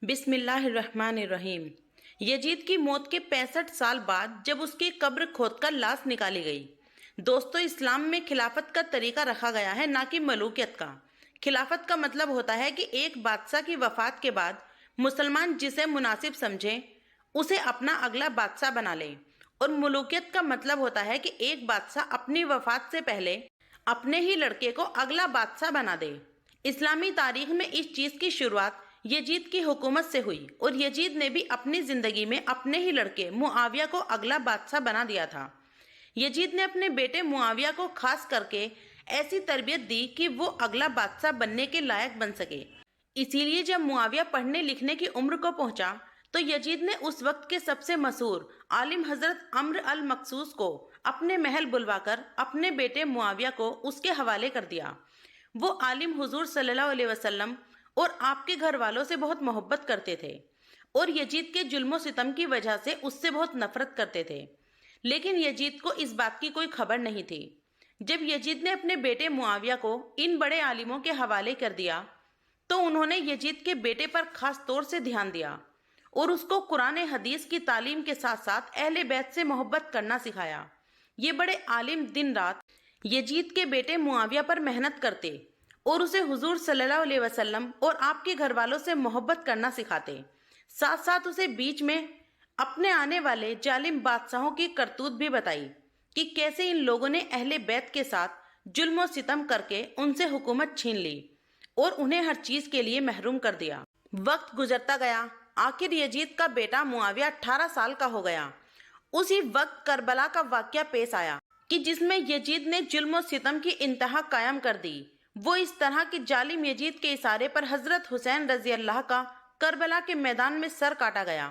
بسم اللہ الرحمن الرحیم۔ یزید کی موت کے 65 سال بعد جب اس کی قبر کھود کر لاش نکالی گئی۔ دوستو، اسلام میں خلافت کا طریقہ رکھا گیا ہے، نہ کہ ملوکیت کا۔ خلافت کا مطلب ہوتا ہے کہ ایک بادشاہ کی وفات کے بعد مسلمان جسے مناسب سمجھیں اسے اپنا اگلا بادشاہ بنا لیں، اور ملوکیت کا مطلب ہوتا ہے کہ ایک بادشاہ اپنی وفات سے پہلے اپنے ہی لڑکے کو اگلا بادشاہ بنا دے۔ اسلامی تاریخ میں اس چیز کی شروعات یزید کی حکومت سے ہوئی، اور یزید نے بھی اپنی زندگی میں اپنے ہی لڑکے معاویہ کو اگلا بادشاہ بنا دیا تھا۔ یزید نے اپنے بیٹے معاویہ کو خاص کر کے ایسی تربیت دی کہ وہ اگلا بادشاہ بننے کے لائق بن سکے۔ اسی لیے جب معاویہ پڑھنے لکھنے کی عمر کو پہنچا تو یزید نے اس وقت کے سب سے مشہور عالم حضرت عمرو المقصوص کو اپنے محل بلوا کر اپنے بیٹے معاویہ کو اس کے حوالے کر دیا۔ وہ عالم حضور صلی اللہ علیہ وسلم اور آپ کے گھر والوں سے بہت محبت کرتے تھے، اور یزید کے ظلم و ستم کی وجہ سے اس سے بہت نفرت کرتے تھے، لیکن یزید کو اس بات کی کوئی خبر نہیں تھی۔ جب یزید نے اپنے بیٹے معاویہ کو ان بڑے عالموں کے حوالے کر دیا تو انہوں نے یزید کے بیٹے پر خاص طور سے دھیان دیا اور اس کو قرآن حدیث کی تعلیم کے ساتھ ساتھ اہل بیت سے محبت کرنا سکھایا۔ یہ بڑے عالم دن رات یزید کے بیٹے معاویہ پر محنت کرتے اور اسے حضور صلی اللہ علیہ وسلم اور آپ کے گھر والوں سے محبت کرنا سکھاتے، ساتھ ساتھ اسے بیچ میں اپنے آنے والے ظالم بادشاہوں کی کرتوت بھی بتائی کہ کیسے ان لوگوں نے اہل بیت کے ساتھ ظلم و ستم کر کے ان سے حکومت چھین لی اور انہیں ہر چیز کے لیے محروم کر دیا۔ وقت گزرتا گیا، آخر یزید کا بیٹا معاویہ 18 سال کا ہو گیا۔ اسی وقت کربلا کا واقعہ پیش آیا کہ جس میں یزید نے ظلم و ستم کی انتہا قائم کر دی۔ وہ اس طرح کہ ظالم یزید کے اشارے پر حضرت حسین رضی اللہ کا کربلا کے میدان میں سر کاٹا گیا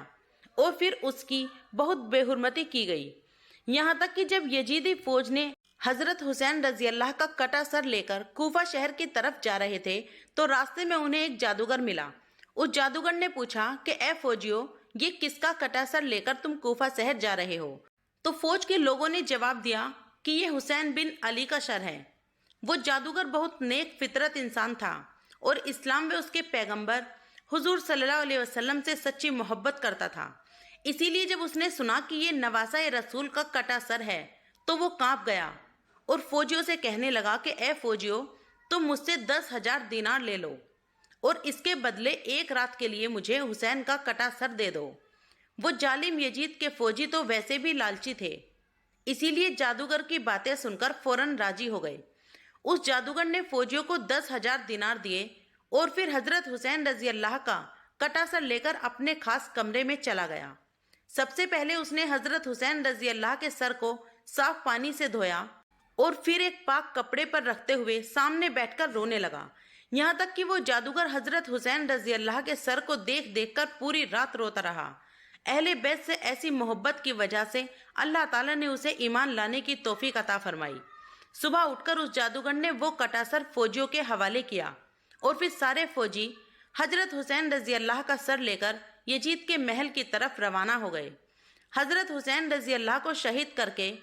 اور پھر اس کی بہت بے حرمتی کی گئی، یہاں تک کہ جب یزیدی فوج نے حضرت حسین رضی اللہ کا کٹا سر لے کر کوفہ شہر کی طرف جا رہے تھے تو راستے میں انہیں ایک جادوگر ملا۔ اس جادوگر نے پوچھا کہ اے فوجیوں، یہ کس کا کٹا سر لے کر تم کوفہ شہر جا رہے ہو؟ تو فوج کے لوگوں نے جواب دیا کہ یہ حسین بن علی کا سر ہے۔ وہ جادوگر بہت نیک فطرت انسان تھا اور اسلام میں اس کے پیغمبر حضور صلی اللہ علیہ وسلم سے سچی محبت کرتا تھا، اسی لیے جب اس نے سنا کہ یہ نواسہ رسول کا کٹا سر ہے تو وہ کانپ گیا اور فوجیوں سے کہنے لگا کہ اے فوجیوں، تم مجھ سے 10,000 دینار لے لو اور اس کے بدلے ایک رات کے لیے مجھے حسین کا کٹا سر دے دو۔ وہ ظالم یزید کے فوجی تو ویسے بھی لالچی تھے، اسی لیے جادوگر کی باتیں سن کر فوراً راضی ہو گئے۔ اس جادوگر نے فوجیوں کو 10,000 دینار دیے اور پھر حضرت حسین رضی اللہ کا کٹا سر لے کر اپنے خاص کمرے میں چلا گیا۔ سب سے پہلے اس نے حضرت حسین رضی اللہ کے سر کو صاف پانی سے دھویا اور پھر ایک پاک کپڑے پر رکھتے ہوئے سامنے بیٹھ کر رونے لگا، یہاں تک کہ وہ جادوگر حضرت حسین رضی اللہ کے سر کو دیکھ دیکھ کر پوری رات روتا رہا۔ اہل بیت سے ایسی محبت کی وجہ سے اللہ تعالیٰ نے اسے ایمان لانے کی توفیق عطا فرمائی۔ صبح اٹھ کر اس جادوگر نے وہ کٹا سر فوجیوں کے حوالے کیا اور پھر سارے فوجی حضرت حسین رضی اللہ کا سر لے کر یزید کے محل کی طرف روانہ ہو گئے۔ حضرت حسین رضی اللہ کو شہید کر کے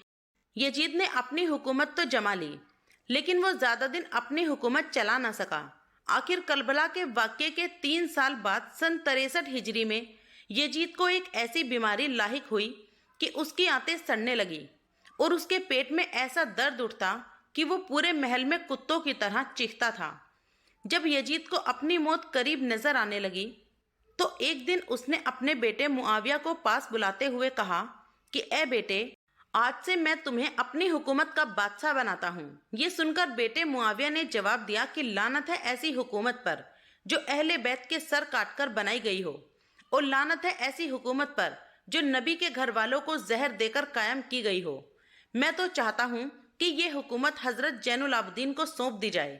یزید نے اپنی حکومت تو جما لی، لیکن وہ زیادہ دن اپنی حکومت چلا نہ سکا۔ آخر کربلا کے واقعے کے 3 سال بعد سن 63 ہجری میں یزید کو ایک ایسی بیماری لاحق ہوئی کہ اس کی آنتیں سڑنے لگی اور اس کے پیٹ میں ایسا درد اٹھتا کہ وہ پورے محل میں کتوں کی طرح چیختا تھا۔ جب یزید کو اپنی موت قریب نظر آنے لگی تو ایک دن اس نے اپنے بیٹے معاویہ کو پاس بلاتے ہوئے کہا کہ اے بیٹے، آج سے میں تمہیں اپنی حکومت کا بادشاہ بناتا ہوں۔ یہ سن کر بیٹے معاویہ نے جواب دیا کہ لعنت ہے ایسی حکومت پر جو اہل بیت کے سر کاٹ کر بنائی گئی ہو، اور لعنت ہے ایسی حکومت پر جو نبی کے گھر والوں کو زہر دے کر قائم کی گئی ہو۔ میں تو چاہتا ہوں کہ یہ حکومت حضرت زین العابدین کو سونپ دی جائے۔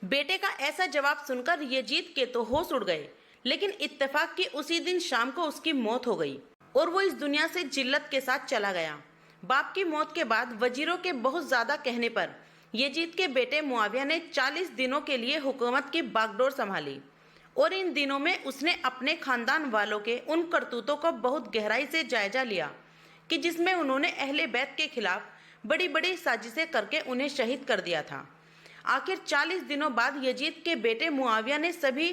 بیٹے کا ایسا جواب سن کر یزید کے تو ہوش اڑ گئے، لیکن اتفاق کی اسی دن شام کو اس کی موت ہو گئی اور وہ اس دنیا سے جلت کے ساتھ چلا گیا۔ باپ کی موت کے بعد وزیروں کے بہت زیادہ کہنے پر یزید کے بیٹے معاویہ نے 40 دنوں کے لیے حکومت کی باغ ڈور سنبھالی، اور ان دنوں میں اس نے اپنے خاندان والوں کے ان کرتوتوں کو بہت گہرائی سے جائزہ لیا کہ جس میں انہوں نے اہل بیت کے خلاف بڑی بڑی سازشیں کر کے انہیں شہید کر دیا تھا۔ آخر 40 دنوں بعد یزید کے بیٹے معاویہ نے سبھی